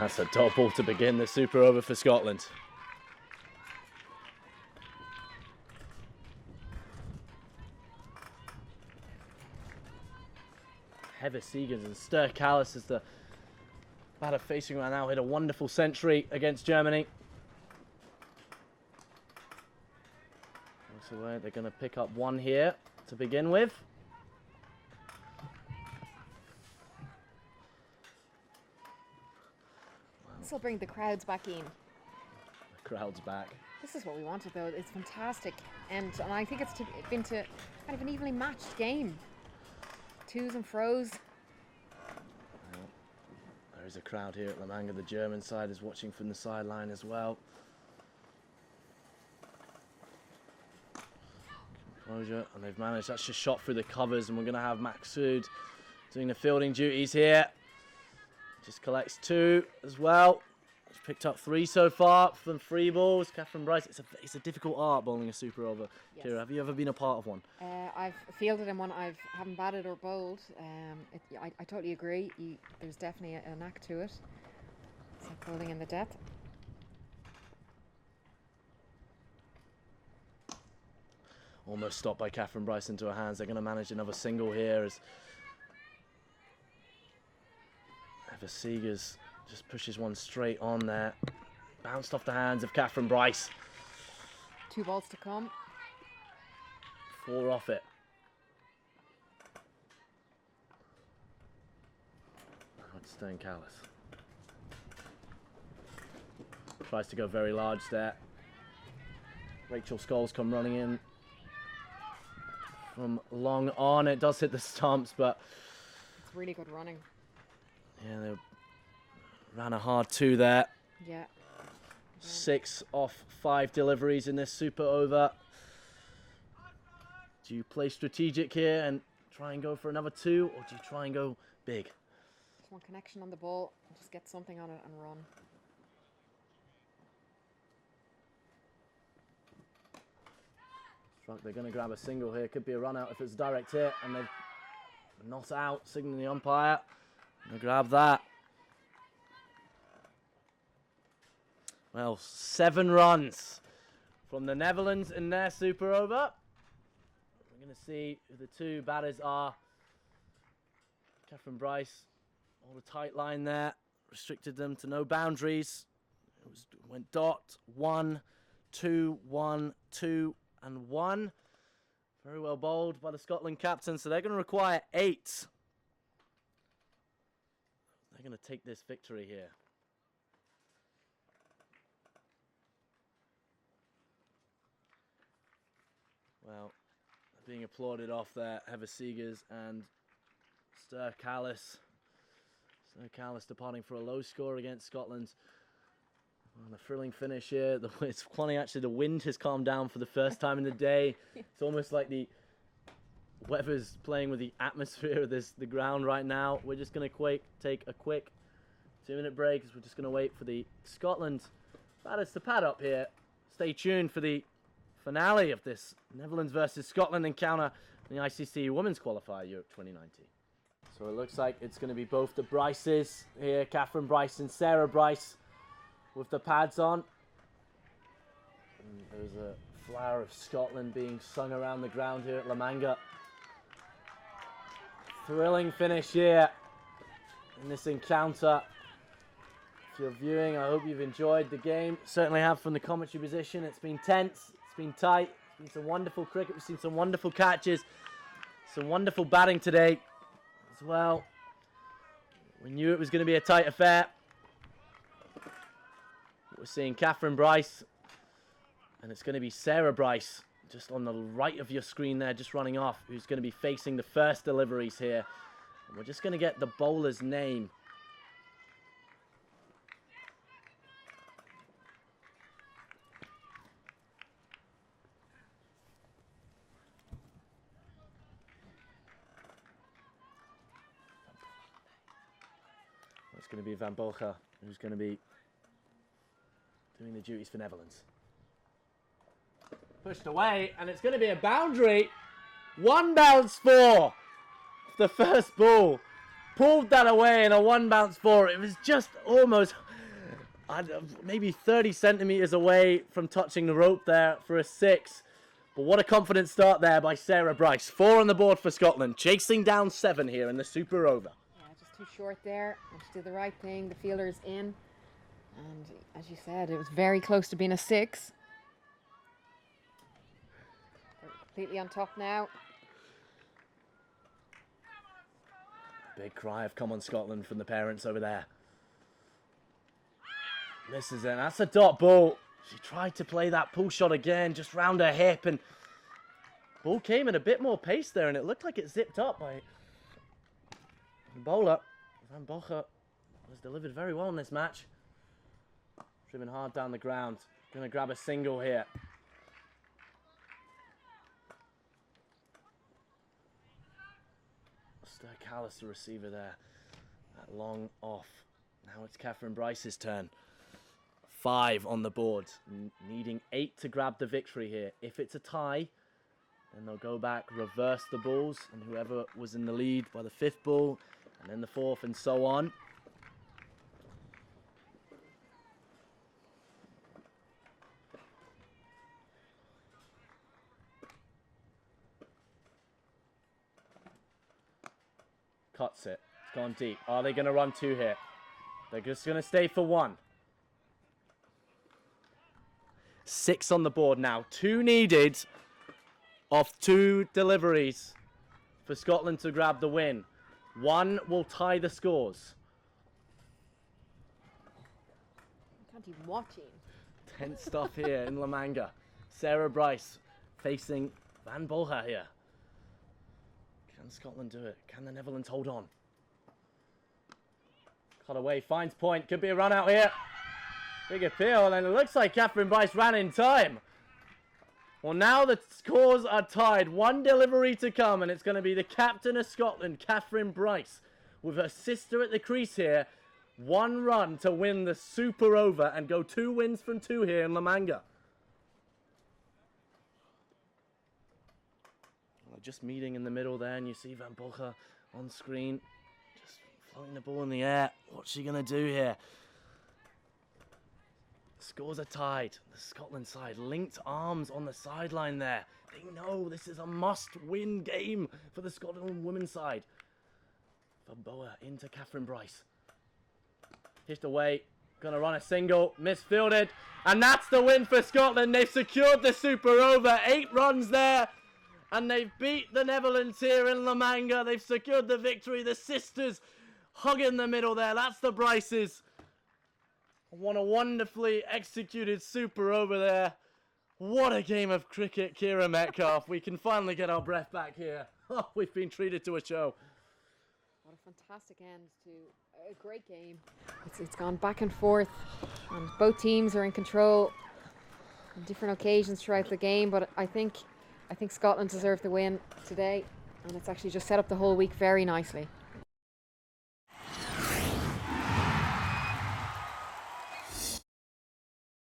That's a dot ball to begin the super over for Scotland. Heather Seegers and Stur Callis is the batter facing right now. Hit a wonderful century against Germany. So they're going to pick up one here to begin with. This will bring the crowds back in. The crowd's back. This is what we wanted, though. It's fantastic, and I think it's been to kind of an evenly matched game. Twos and fro's. Well, there is a crowd here at Manga. The German side is watching from the sideline as well. Composure, and they've managed. That's just shot through the covers, and we're going to have Maksud doing the fielding duties here. Just collects two as well. He's picked up three so far from free balls. Kathryn Bryce, it's a difficult art bowling a super over. Yes. Kira, have you ever been a part of one? I've fielded in one. I haven't batted or bowled. I totally agree. There's definitely a knack to it. It's like bowling in the depth. Almost stopped by Kathryn Bryce into her hands. They're going to manage another single here as Heather Seegers just pushes one straight on there. Bounced off the hands of Kathryn Bryce. 2 balls to come. 4 off it. Now it's Stern Callis. Tries to go very large there. Rachel Scholes come running in from long on. It does hit the stumps, but It's really good running. yeah, they ran a hard 2 there. Yeah. 6 off 5 deliveries in this super over. Do you play strategic here and try and go for another 2, or do you try and go big? Just one connection on the ball. Just get something on it and run. They're going to grab a single here. Could be a run out if it's a direct hit, and they've not out, signaling the umpire. Gonna grab that. Well, 7 runs from the Netherlands in their super over. We're going to see who the 2 batters are. Kathryn Bryce, all the tight line there, restricted them to no boundaries. Went dot, 1, 2, 1, 2, and 1. Very well bowled by the Scotland captain, so they're going to require 8. They're going to take this victory here. Well, being applauded off there, Heather Seegers and Stur Callis. Stur Callis departing for a low score against Scotland. Well, the thrilling finish here. It's funny actually, the wind has calmed down for the first time in the day. It's almost like the weather's playing with the atmosphere of the ground right now. We're just going to take a quick 2-minute break as we're just going to wait for the Scotland batters to pad up here. Stay tuned for the finale of this Netherlands versus Scotland encounter in the ICC Women's Qualifier Europe 2019. So it looks like it's going to be both the Bryces here, Kathryn Bryce and Sarah Bryce, with the pads on. And there's a flower of Scotland being sung around the ground here at Manga. Thrilling finish here in this encounter. If you're viewing, I hope you've enjoyed the game. Certainly have from the commentary position. It's been tense, it's been tight, it's been some wonderful cricket. We've seen some wonderful catches, some wonderful batting today as well. We knew it was going to be a tight affair. We're seeing Kathryn Bryce, and it's going to be Sarah Bryce, just on the right of your screen there, just running off, who's going to be facing the first deliveries here. And we're just going to get the bowler's name. It's going to be Van Bocha, who's going to be doing the duties for Netherlands. Pushed away, and it's going to be a boundary. 1 bounce 4. The first ball. Pulled that away in a 1 bounce 4. It was just almost maybe 30 centimeters away from touching the rope there for a 6. But what a confident start there by Sarah Bryce. 4 on the board for Scotland, chasing down 7 here in the super over. Yeah, just too short there. And she did the right thing. The fielder's in. And as you said, it was very close to being a 6. They're completely on top now. Big cry of come on Scotland from the parents over there. Misses it. That's a dot ball. She tried to play that pull shot again, just round her hip, and ball came at a bit more pace there, and it looked like it zipped up by the bowler. Van Bocha was delivered very well in this match. Driven hard down the ground. Going to grab a single here. Callis, the receiver there. That long off. Now it's Kathryn Bryce's turn. 5 on the board. Needing 8 to grab the victory here. If it's a tie, then they'll go back, reverse the balls, and whoever was in the lead by the 5th ball, and then the 4th, and so on. Cuts it. It's gone deep. Are they going to run 2 here? They're just going to stay for 1. 6 on the board now. 2 needed off 2 deliveries for Scotland to grab the win. 1 will tie the scores. I can't even watching. Tense stuff here in Manga. Sarah Bryce facing Van Bocha here. Can Scotland do it? Can the Netherlands hold on? Cut away, finds point. Could be a run out here. Big appeal, and it looks like Kathryn Bryce ran in time. Well, now the scores are tied. 1 delivery to come, and it's going to be the captain of Scotland, Kathryn Bryce, with her sister at the crease here. 1 run to win the super over and go 2 wins from 2 here in Manga. Just meeting in the middle there, and you see Van Bocha on screen, just floating the ball in the air. What's she going to do here? Scores are tied. The Scotland side linked arms on the sideline there. They know this is a must-win game for the Scotland women's side. Van Bocha into Kathryn Bryce. Hitched away, going to run a single, misfielded, and that's the win for Scotland. They've secured the super over, 8 runs there. And they've beat the Netherlands here in Manga. They've secured the victory. The sisters hug in the middle there. That's the Bryces. What a wonderfully executed super over there. What a game of cricket, Kira Metcalf. We can finally get our breath back here. Oh, we've been treated to a show. What a fantastic end to a great game. It's gone back and forth, and both teams are in control on different occasions throughout the game, but I think Scotland deserved the win today, and it's actually just set up the whole week very nicely.